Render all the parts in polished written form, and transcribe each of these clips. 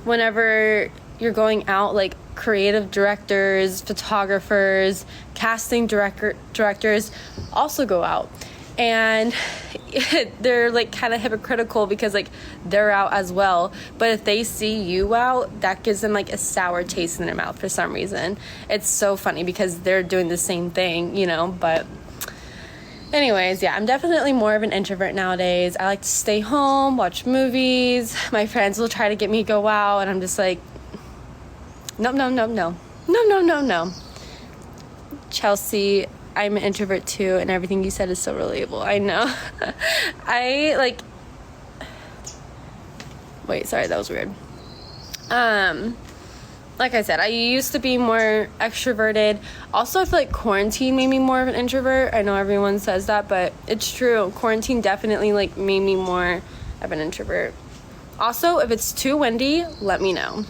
whenever you're going out, like creative directors, photographers, casting directors also go out, and they're like kind of hypocritical because like they're out as well, but if they see you out, that gives them like a sour taste in their mouth for some reason. It's so funny because they're doing the same thing, you know. But anyways, yeah, I'm definitely more of an introvert nowadays. I like to stay home, watch movies. My friends will try to get me to go out, and I'm just like, no. Chelsea, I'm an introvert too, and everything you said is so relatable. I know. Wait, sorry, that was weird. Like I said, I used to be more extroverted. Also, I feel like quarantine made me more of an introvert. I know everyone says that, but it's true. Quarantine definitely like made me more of an introvert. Also, if it's too windy, let me know.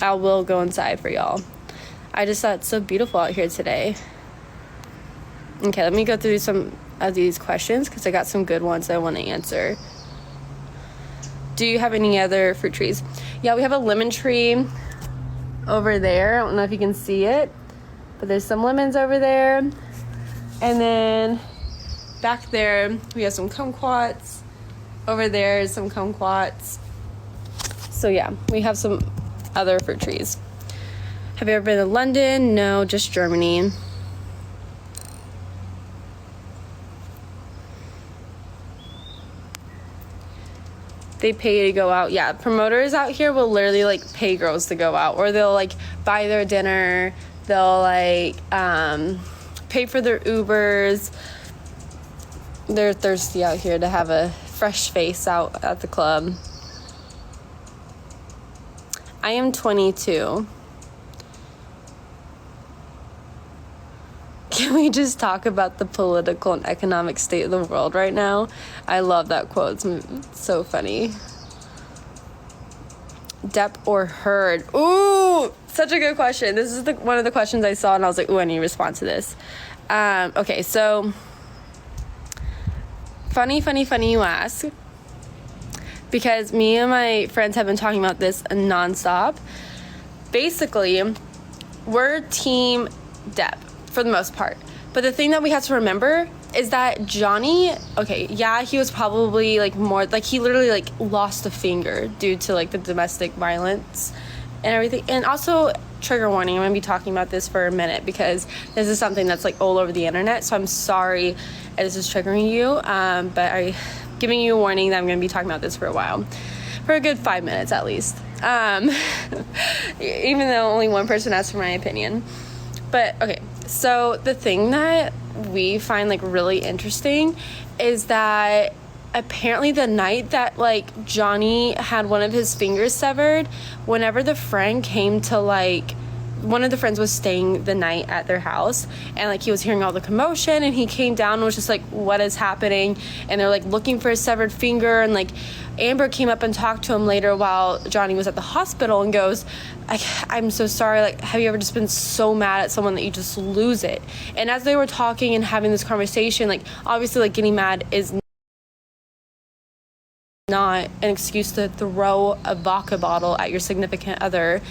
I will go inside for y'all. I just thought it's so beautiful out here today. Okay, let me go through some of these questions because I got some good ones I want to answer. Do you have any other fruit trees? Yeah, we have a lemon tree over there. I don't know if you can see it, but there's some lemons over there. And then back there, we have some kumquats. Over there is some kumquats. So yeah, we have some other fruit trees. Have you ever been to London? No, just Germany. They pay to go out. Yeah, promoters out here will literally like pay girls to go out, or they'll like buy their dinner. They'll like pay for their Ubers. They're thirsty out here to have a fresh face out at the club. I am 22. Can we just talk about the political and economic state of the world right now? I love that quote. It's so funny. Depp or Heard? Ooh, such a good question. This is one of the questions I saw, and I was like, ooh, I need to respond to this. Okay, so funny you ask. Because me and my friends have been talking about this nonstop. Basically, we're team Depp for the most part. But the thing that we have to remember is that Johnny, okay, yeah, he was probably like more, like he literally like lost a finger due to like the domestic violence and everything. And also, trigger warning, I'm going to be talking about this for a minute because this is something that's like all over the internet. So I'm sorry if this is triggering you, but I'm giving you a warning that I'm going to be talking about this for a while. For a good 5 minutes at least. Even though only one person asked for my opinion. But okay, so the thing that we find like really interesting is that apparently the night that like Johnny had one of his fingers severed, whenever the friend came to like, one of the friends was staying the night at their house, and like he was hearing all the commotion, and he came down and was just like, what is happening? And they're like looking for a severed finger, and like Amber came up and talked to him later while Johnny was at the hospital and goes, I'm so sorry, like, have you ever just been so mad at someone that you just lose it? And as they were talking and having this conversation, like obviously like getting mad is not an excuse to throw a vodka bottle at your significant other.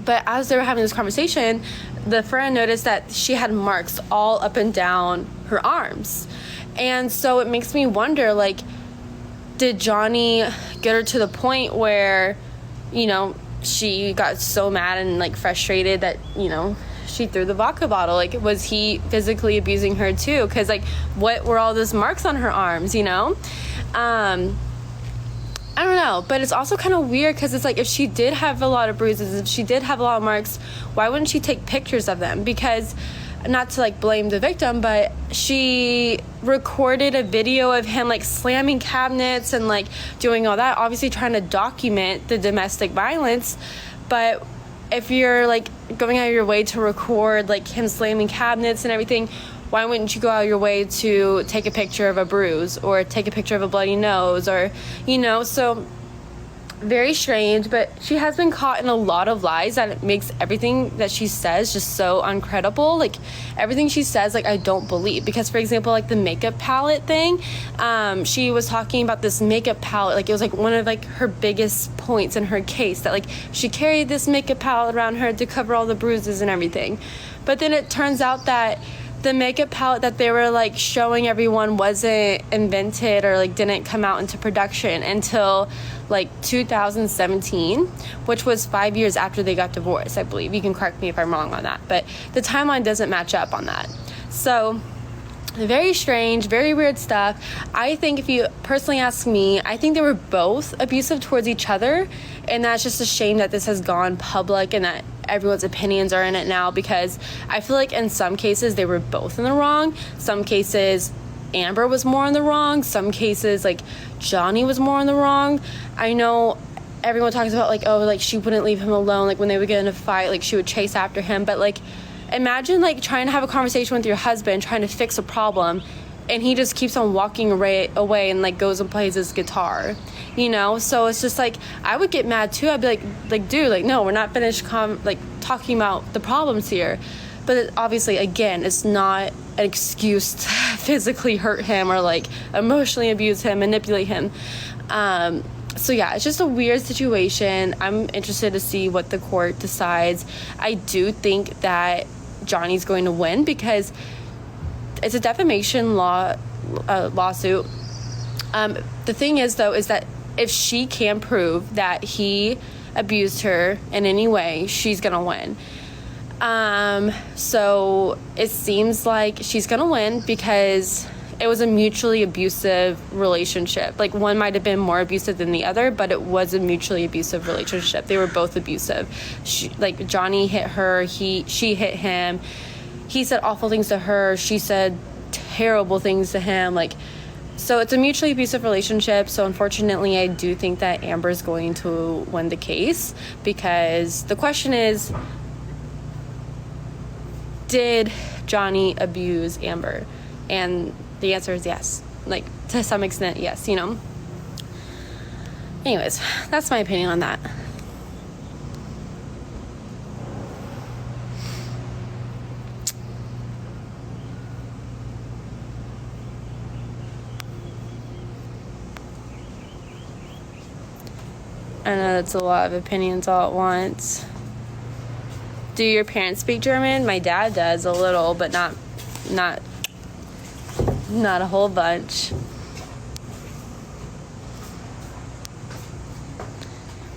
But as they were having this conversation, the friend noticed that she had marks all up and down her arms. And so it makes me wonder, like, did Johnny get her to the point where, you know, she got so mad and, like, frustrated that, you know, she threw the vodka bottle? Like, was he physically abusing her too? Because, like, what were all those marks on her arms, you know? I don't know, but it's also kind of weird because it's like, if she did have a lot of bruises, if she did have a lot of marks, why wouldn't she take pictures of them? Because, not to like blame the victim, but she recorded a video of him like slamming cabinets and like doing all that, obviously trying to document the domestic violence. But if you're like going out of your way to record like him slamming cabinets and everything, why wouldn't you go out of your way to take a picture of a bruise or take a picture of a bloody nose, or, you know? So very strange, but she has been caught in a lot of lies that it makes everything that she says just so uncredible. Like, everything she says, like, I don't believe. Because, for example, like the makeup palette thing, she was talking about this makeup palette, like it was like one of like her biggest points in her case, that like she carried this makeup palette around her to cover all the bruises and everything. But then it turns out that the makeup palette that they were like showing everyone wasn't invented or like didn't come out into production until like 2017, which was 5 years after they got divorced, I believe. You can correct me if I'm wrong on that, but the timeline doesn't match up on that. So very strange, very weird stuff. I think, if you personally ask me, I think they were both abusive towards each other, and that's just a shame that this has gone public and that everyone's opinions are in it now, because I feel like in some cases they were both in the wrong. Some cases Amber was more in the wrong. Some cases like Johnny was more in the wrong. I know everyone talks about like, oh, like she wouldn't leave him alone, like when they would get in a fight, like she would chase after him. But like, imagine like trying to have a conversation with your husband, trying to fix a problem, and he just keeps on walking away and like goes and plays his guitar, you know? So it's just like, I would get mad too. I'd be like, dude, like, no, we're not finished talking about the problems here. But obviously, again, it's not an excuse to physically hurt him or like emotionally abuse him, manipulate him. So yeah, it's just a weird situation. I'm interested to see what the court decides. I do think that Johnny's going to win because it's a defamation lawsuit. The thing is, though, is that if she can prove that he abused her in any way, she's gonna win. So it seems like she's gonna win because it was a mutually abusive relationship. Like, one might have been more abusive than the other, but it was a mutually abusive relationship. They were both abusive. Johnny hit her, she hit him. He said awful things to her, she said terrible things to him. Like, so it's a mutually abusive relationship. So unfortunately, I do think that Amber's going to win the case, because the question is, did Johnny abuse Amber? And the answer is yes. Like, to some extent, yes, you know? Anyways, that's my opinion on that. I know that's a lot of opinions all at once. Do your parents speak German? My dad does a little, but not a whole bunch.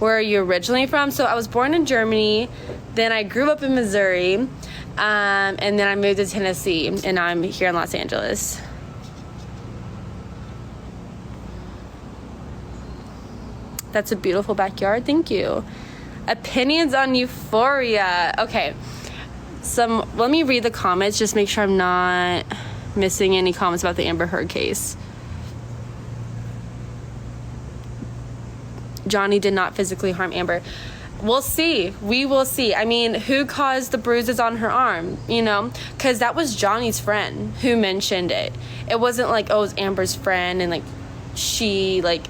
Where are you originally from? So I was born in Germany, then I grew up in Missouri, and then I moved to Tennessee, and I'm here in Los Angeles. That's a beautiful backyard. Thank you. Opinions on Euphoria. Okay. Let me read the comments. Just make sure I'm not missing any comments about the Amber Heard case. Johnny did not physically harm Amber. We'll see. We will see. I mean, who caused the bruises on her arm? You know? Because that was Johnny's friend who mentioned it. It wasn't like, oh, it was Amber's friend and like she like,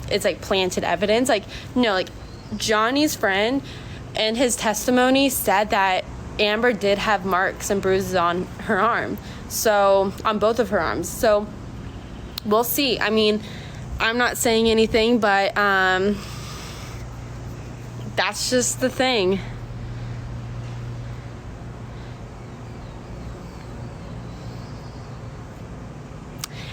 it's like planted evidence. Like, no, like Johnny's friend and his testimony said that Amber did have marks and bruises on her arm. So, on both of her arms. So, we'll see. I mean, I'm not saying anything, but that's just the thing.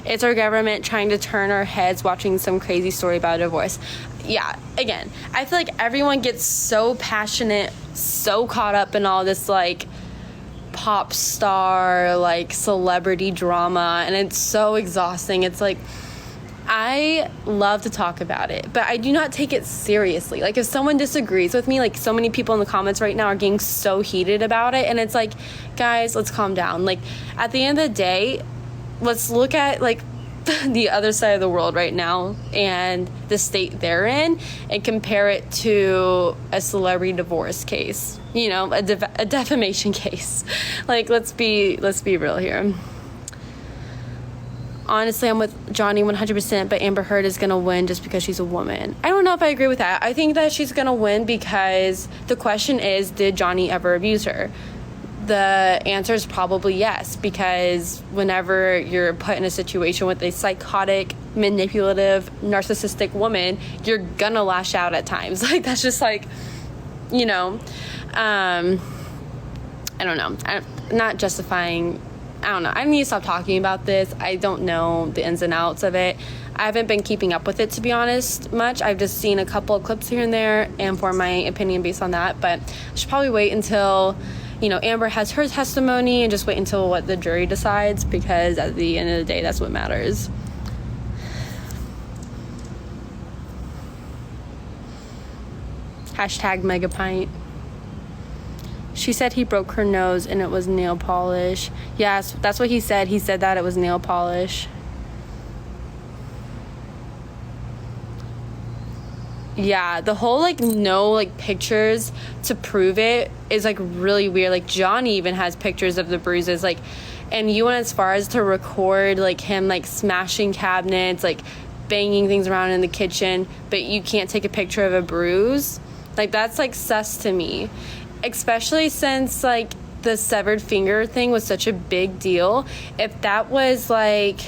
It's our government trying to turn our heads watching some crazy story about a divorce. Yeah, again, I feel like everyone gets so passionate, so caught up in all this, like, pop star, like, celebrity drama, and it's so exhausting. It's like, I love to talk about it, but I do not take it seriously. Like, if someone disagrees with me, like, so many people in the comments right now are getting so heated about it, and it's like, guys, let's calm down. Like, at the end of the day, let's look at, like, the other side of the world right now and the state they're in and compare it to a celebrity divorce case, you know, a defamation case. Like, let's be real here. honestly, I'm with Johnny 100%, but Amber Heard is going to win just because she's a woman. I don't know if I agree with that. I think that she's going to win because the question is, did Johnny ever abuse her? The answer is probably yes, because whenever you're put in a situation with a psychotic, manipulative, narcissistic woman, you're gonna lash out at times. Like, that's just like, you know, I don't know. I'm not justifying. I don't know. I need to stop talking about this. I don't know the ins and outs of it. I haven't been keeping up with it, to be honest, much. I've just seen a couple of clips here and there and formed my opinion based on that. But I should probably wait until, you know, Amber has her testimony and just wait until what the jury decides, because at the end of the day, that's what matters. Hashtag Megapint. She said he broke her nose and it was nail polish. Yes, that's what he said. He said that it was nail polish. Yeah, the whole, like, no, like, pictures to prove it is, like, really weird. Like, Johnny even has pictures of the bruises, like, and you went as far as to record, like, him, like, smashing cabinets, like, banging things around in the kitchen, but you can't take a picture of a bruise. Like, that's, like, sus to me. Especially since, like, the severed finger thing was such a big deal. If that was, like,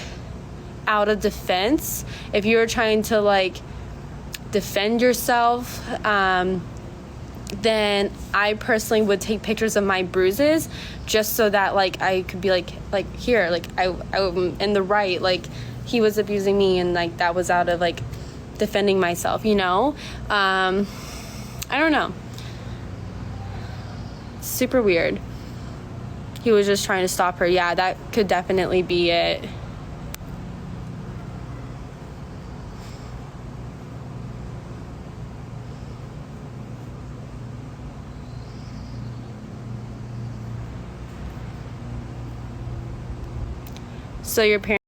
out of defense, if you were trying to, like, defend yourself, then I personally would take pictures of my bruises just so that, like, I could be like here, like, I'm in the right, like, he was abusing me, and, like, that was out of, like, defending myself, you know. I don't know, super weird. He was just trying to stop her. Yeah, that could definitely be it. So your parents